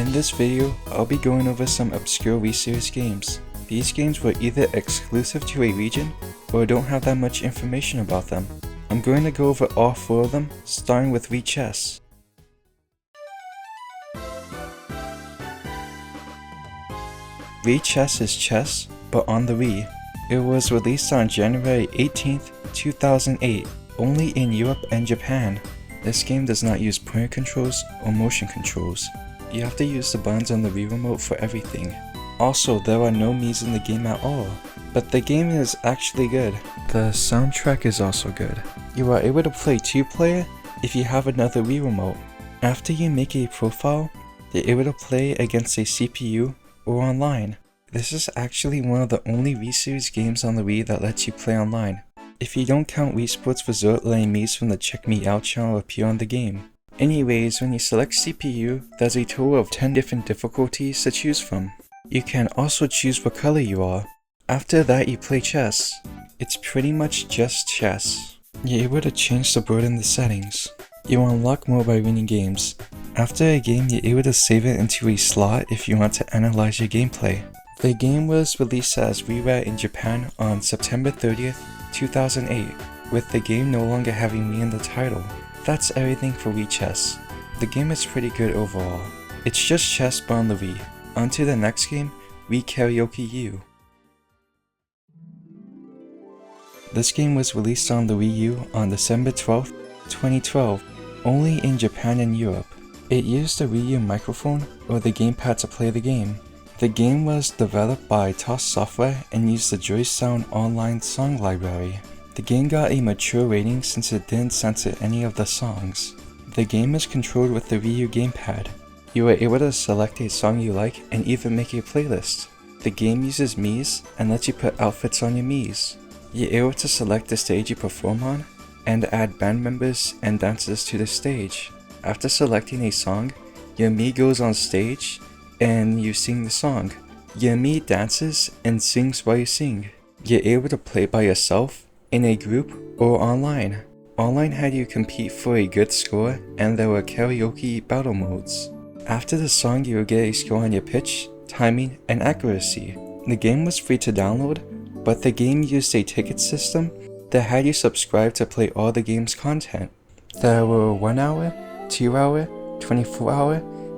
In this video, I'll be going over some obscure Wii series games. These games were either exclusive to a region, or don't have that much information about them. I'm going to go over all 4 of them, starting with Wii Chess. Wii Chess is chess, but on the Wii. It was released on January 18th, 2008, only in Europe and Japan. This game does not use pointer controls or motion controls. You have to use the buttons on the Wii remote for everything. Also, there are no Miis in the game at all, but the game is actually good. The soundtrack is also good. You are able to play 2-player if you have another Wii remote. After you make a profile, you're able to play against a CPU or online. This is actually one of the only Wii series games on the Wii that lets you play online, if you don't count Wii Sports Resort letting Miis from the Check Me Out channel appear on the game. Anyways, when you select CPU, there's a total of 10 different difficulties to choose from. You can also choose what color you are. After that, you play chess. It's pretty much just chess. You're able to change the board in the settings. You unlock more by winning games. After a game, you're able to save it into a slot if you want to analyze your gameplay. The game was released as WiiWare in Japan on September 30th, 2008, with the game no longer having Wii in the title. That's everything for Wii Chess. The game is pretty good overall. It's just chess but on the Wii. On to the next game, Wii Karaoke U. This game was released on the Wii U on December 12th, 2012, only in Japan and Europe. It used the Wii U microphone or the gamepad to play the game. The game was developed by TOS Software and used the JoySound online song library. The game got a mature rating since it didn't censor any of the songs. The game is controlled with the Wii U gamepad. You are able to select a song you like and even make a playlist. The game uses Miis and lets you put outfits on your Miis. You're able to select the stage you perform on and add band members and dancers to the stage. After selecting a song, your Mii goes on stage and you sing the song. Your Mii dances and sings while you sing. You're able to play by yourself, in a group, or online. Online had you compete for a good score, and there were karaoke battle modes. After the song, you would get a score on your pitch, timing, and accuracy. The game was free to download, but the game used a ticket system that had you subscribe to play all the game's content. There were 1 hour, 2 hour, 24 hour,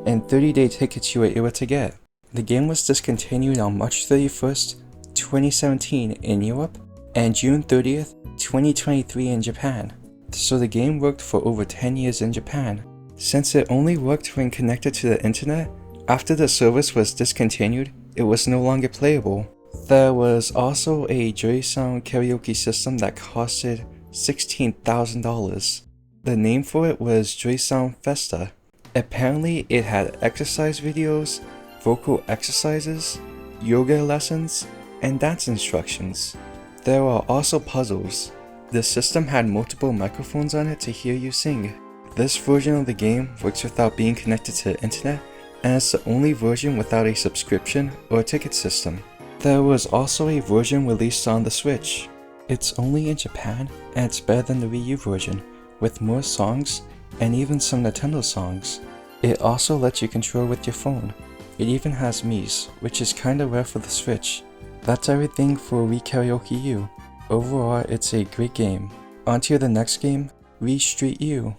and 30-day tickets you were able to get. The game was discontinued on March 31st, 2017 in Europe and June 30th, 2023 in Japan. So the game worked for over 10 years in Japan. Since it only worked when connected to the internet, after the service was discontinued, it was no longer playable. There was also a JoySound karaoke system that costed $16,000. The name for it was JoySound Festa. Apparently, it had exercise videos, vocal exercises, yoga lessons, and dance instructions. There are also puzzles. The system had multiple microphones on it to hear you sing. This version of the game works without being connected to the internet, and it's the only version without a subscription or ticket system. There was also a version released on the Switch. It's only in Japan, and it's better than the Wii U version, with more songs and even some Nintendo songs. It also lets you control with your phone. It even has Miis, which is kinda rare for the Switch. That's everything for Wii Karaoke U. Overall, it's a great game. On to the next game, Wii Street U.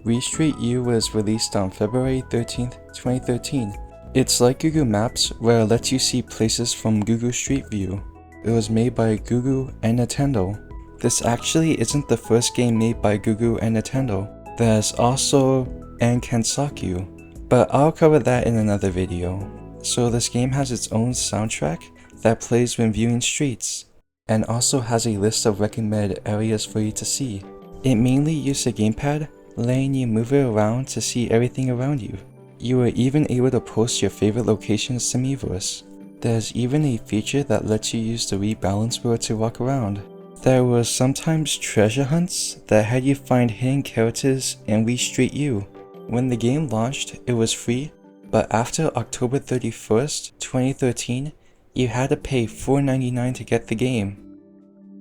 Wii Street U was released on February 13th, 2013. It's like Google Maps, where it lets you see places from Google Street View. It was made by Google and Nintendo. This actually isn't the first game made by Google and Nintendo. There's also Ankansaku, but I'll cover that in another video. So this game has its own soundtrack that plays when viewing streets, and also has a list of recommended areas for you to see. It mainly uses a gamepad, letting you move it around to see everything around you. You are even able to post your favorite locations to Miiverse. There's even a feature that lets you use the Wii balance board to walk around. There were sometimes treasure hunts that had you find hidden characters in Wii Street U. When the game launched, it was free, but after October 31st, 2013, you had to pay $4.99 to get the game.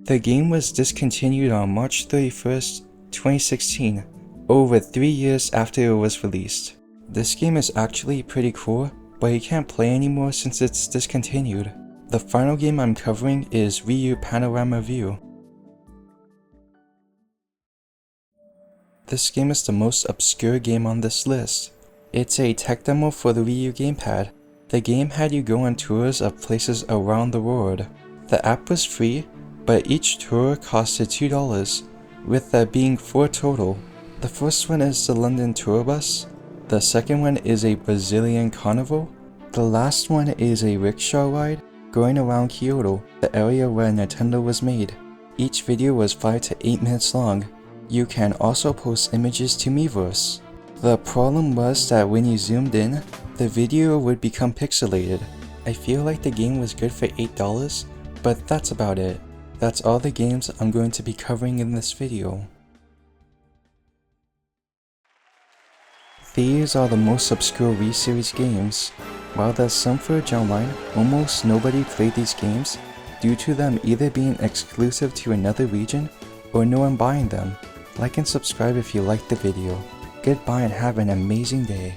The game was discontinued on March 31st, 2016, over 3 years after it was released. This game is actually pretty cool, but you can't play anymore since it's discontinued. The final game I'm covering is Wii U Panorama View. This game is the most obscure game on this list. It's a tech demo for the Wii U gamepad. The game had you go on tours of places around the world. The app was free, but each tour costed $2, with there being 4 total. The first one is the London tour bus, the second one is a Brazilian carnival, the last one is a rickshaw ride going around Kyoto, the area where Nintendo was made. Each video was 5 to 8 minutes long. You can also post images to Miiverse. The problem was that when you zoomed in, the video would become pixelated. I feel like the game was good for $8, but that's about it. That's all the games I'm going to be covering in this video. These are the most obscure Wii series games. While there's some footage online, almost nobody played these games due to them either being exclusive to another region or no one buying them. Like and subscribe if you liked the video. Goodbye and have an amazing day.